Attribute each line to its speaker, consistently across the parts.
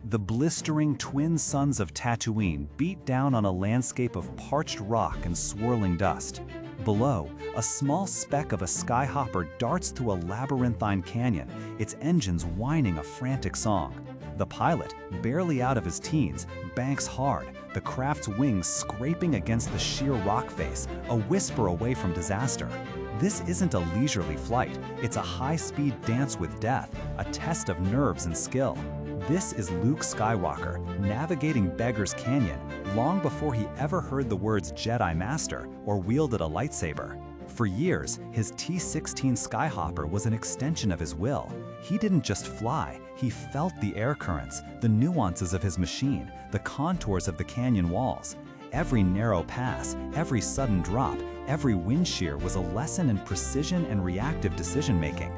Speaker 1: The blistering twin suns of Tatooine beat down on a landscape of parched rock and swirling dust. Below, a small speck of a skyhopper darts through a labyrinthine canyon, its engines whining a frantic song. The pilot, barely out of his teens, banks hard, the craft's wings scraping against the sheer rock face, a whisper away from disaster. This isn't a leisurely flight, it's a high-speed dance with death, a test of nerves and skill. This is Luke Skywalker, navigating Beggar's Canyon long before he ever heard the words Jedi Master or wielded a lightsaber. For years, his T-16 Skyhopper was an extension of his will. He didn't just fly, he felt the air currents, the nuances of his machine, the contours of the canyon walls. Every narrow pass, every sudden drop, every wind shear was a lesson in precision and reactive decision-making.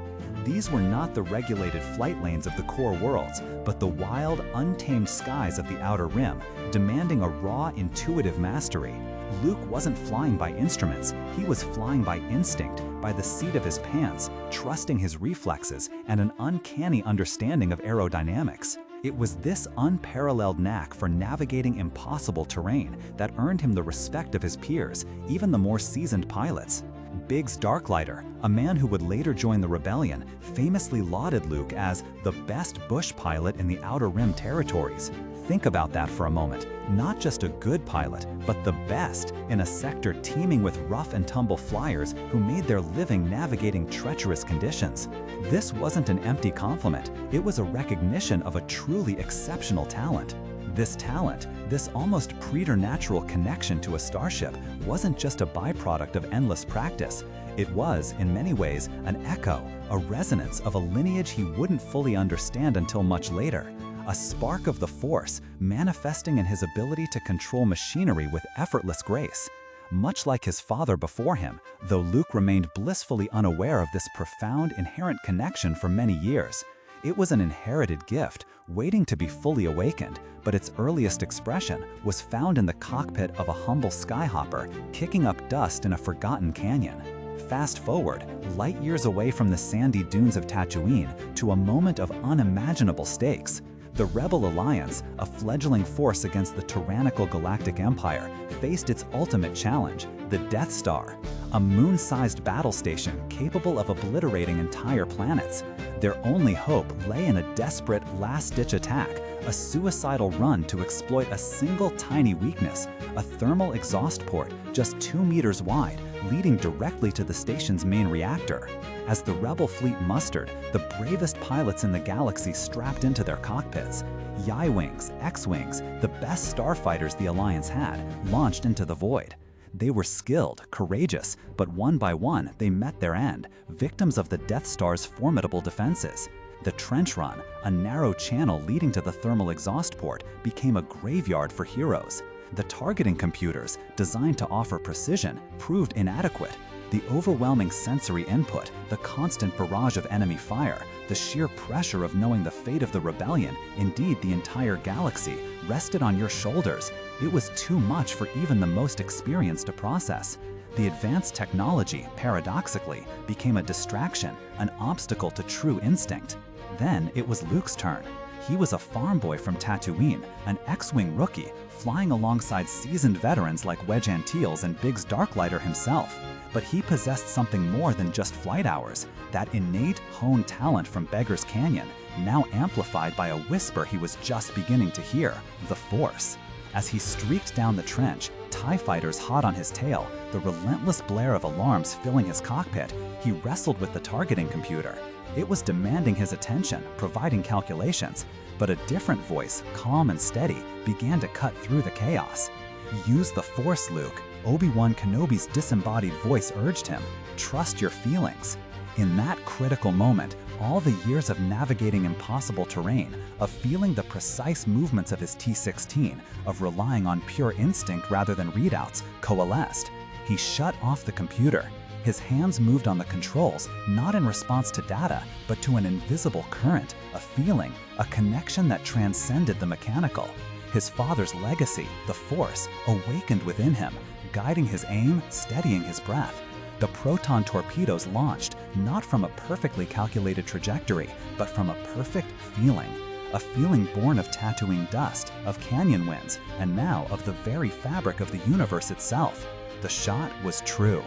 Speaker 1: These were not the regulated flight lanes of the core worlds, but the wild, untamed skies of the Outer Rim, demanding a raw, intuitive mastery. Luke wasn't flying by instruments, he was flying by instinct, by the seat of his pants, trusting his reflexes and an uncanny understanding of aerodynamics. It was this unparalleled knack for navigating impossible terrain that earned him the respect of his peers, even the more seasoned pilots. Biggs Darklighter, a man who would later join the rebellion, famously lauded Luke as the best bush pilot in the Outer Rim territories. Think about that for a moment. Not just a good pilot, but the best in a sector teeming with rough and tumble flyers who made their living navigating treacherous conditions. This wasn't an empty compliment, it was a recognition of a truly exceptional talent. This talent, this almost preternatural connection to a starship, wasn't just a byproduct of endless practice. It was, in many ways, an echo, a resonance of a lineage he wouldn't fully understand until much later. A spark of the Force, manifesting in his ability to control machinery with effortless grace. Much like his father before him, though Luke remained blissfully unaware of this profound inherent connection for many years. It was an inherited gift, waiting to be fully awakened, but its earliest expression was found in the cockpit of a humble skyhopper, kicking up dust in a forgotten canyon. Fast forward, light years away from the sandy dunes of Tatooine, to a moment of unimaginable stakes. The Rebel Alliance, a fledgling force against the tyrannical Galactic Empire, faced its ultimate challenge, the Death Star, a moon-sized battle station capable of obliterating entire planets. Their only hope lay in a desperate last-ditch attack, a suicidal run to exploit a single tiny weakness, a thermal exhaust port just 2 meters wide, leading directly to the station's main reactor. As the Rebel fleet mustered, the bravest pilots in the galaxy strapped into their cockpits. Y-Wings, X-Wings, the best starfighters the Alliance had, launched into the void. They were skilled, courageous, but one by one they met their end, victims of the Death Star's formidable defenses. The trench run, a narrow channel leading to the thermal exhaust port, became a graveyard for heroes. The targeting computers, designed to offer precision, proved inadequate. The overwhelming sensory input, the constant barrage of enemy fire, the sheer pressure of knowing the fate of the rebellion, indeed the entire galaxy, rested on your shoulders. It was too much for even the most experienced to process. The advanced technology, paradoxically, became a distraction, an obstacle to true instinct. Then it was Luke's turn. He was a farm boy from Tatooine, an X-Wing rookie, flying alongside seasoned veterans like Wedge Antilles and Biggs Darklighter himself. But he possessed something more than just flight hours, that innate honed talent from Beggar's Canyon, now amplified by a whisper he was just beginning to hear, the Force. As he streaked down the trench, TIE fighters hot on his tail, the relentless blare of alarms filling his cockpit, he wrestled with the targeting computer. It was demanding his attention, providing calculations, but a different voice, calm and steady, began to cut through the chaos. "Use the Force, Luke," Obi-Wan Kenobi's disembodied voice urged him. "Trust your feelings." In that critical moment, all the years of navigating impossible terrain, of feeling the precise movements of his T-16, of relying on pure instinct rather than readouts, coalesced. He shut off the computer. His hands moved on the controls, not in response to data, but to an invisible current, a feeling, a connection that transcended the mechanical. His father's legacy, the Force, awakened within him, guiding his aim, steadying his breath. The proton torpedoes launched, not from a perfectly calculated trajectory, but from a perfect feeling. a feeling born of Tatooine dust, of canyon winds, and now of the very fabric of the universe itself. The shot was true.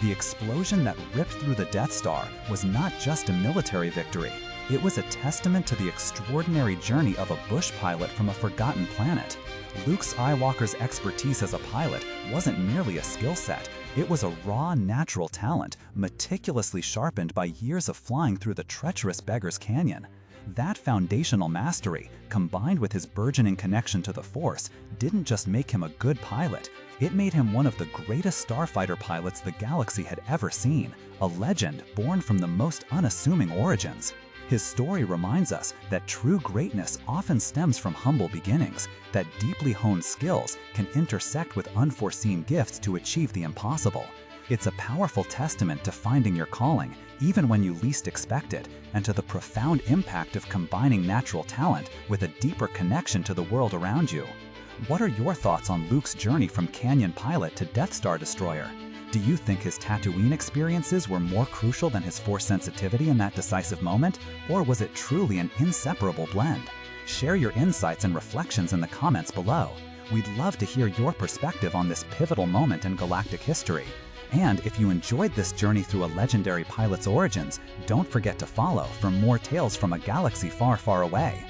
Speaker 1: The explosion that ripped through the Death Star was not just a military victory. It was a testament to the extraordinary journey of a bush pilot from a forgotten planet. Luke Skywalker's expertise as a pilot wasn't merely a skill set. It was a raw, natural talent, meticulously sharpened by years of flying through the treacherous Beggar's Canyon. That foundational mastery, combined with his burgeoning connection to the Force, didn't just make him a good pilot. It made him one of the greatest starfighter pilots the galaxy had ever seen, a legend born from the most unassuming origins. His story reminds us that true greatness often stems from humble beginnings, that deeply honed skills can intersect with unforeseen gifts to achieve the impossible. It's a powerful testament to finding your calling, even when you least expect it, and to the profound impact of combining natural talent with a deeper connection to the world around you. What are your thoughts on Luke's journey from Canyon pilot to Death Star destroyer? Do you think his Tatooine experiences were more crucial than his Force sensitivity in that decisive moment, or was it truly an inseparable blend? Share your insights and reflections in the comments below. We'd love to hear your perspective on this pivotal moment in galactic history. And if you enjoyed this journey through a legendary pilot's origins, don't forget to follow for more tales from a galaxy far, far away.